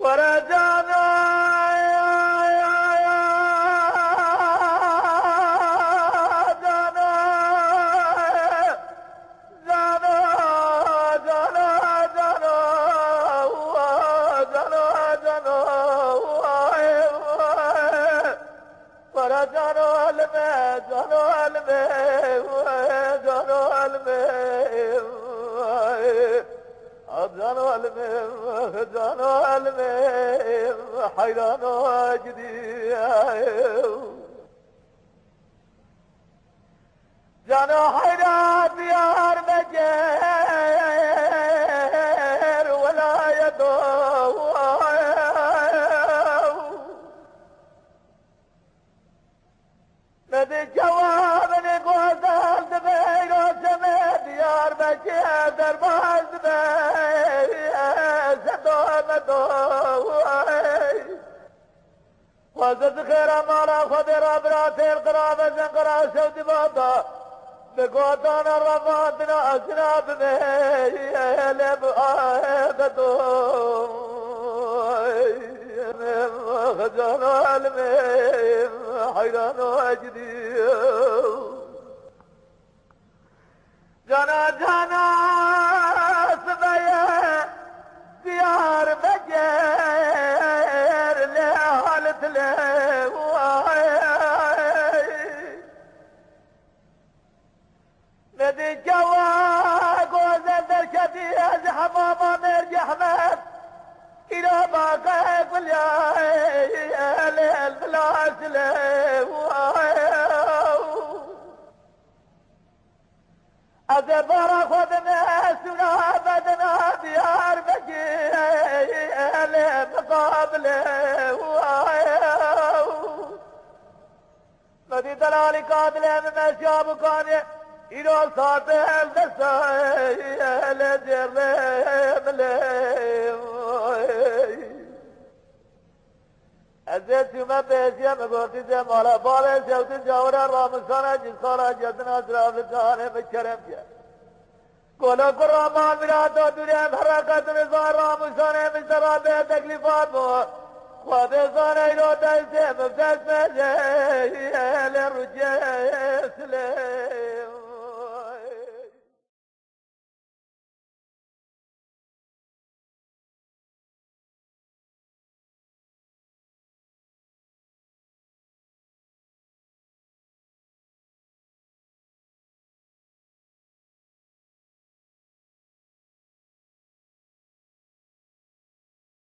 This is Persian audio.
ورجعنا جانو المي حيرانو جدي جانو حيران ديار مجير ولا يدو ندي جواب نقوزال دبيرو سمي ديار مجير درباز دبير وزد خير مالا خدر براتير قرابة زنقرا سود بادا بقوتان الرفاتنا أسناب ميلب آيبتو خجانو الميم حيرانو أجدي جانا جانا سبايا ديار بجير لحالة ندي جوا قوزة درشتي حمامة مرجي حمد إلى باقي كل ليل بلاس أزبر خدنا سنا بدنا ديار بجيل مقابله ندي دلالي قادله من شاب كان إلو صاته الدسائل جرم ازيت ما بيسيا مقولتي زي مالا بالي سوتي جاورا رامسانا جسانا جدنا سراف لسانا بشرم جا قولو قرامان مراتو دنیا بھرکت نظار رامسانا مسترا بے تکلیفات مو خواب سانا ایلو تیسے مفتش میں جیل رجیس لے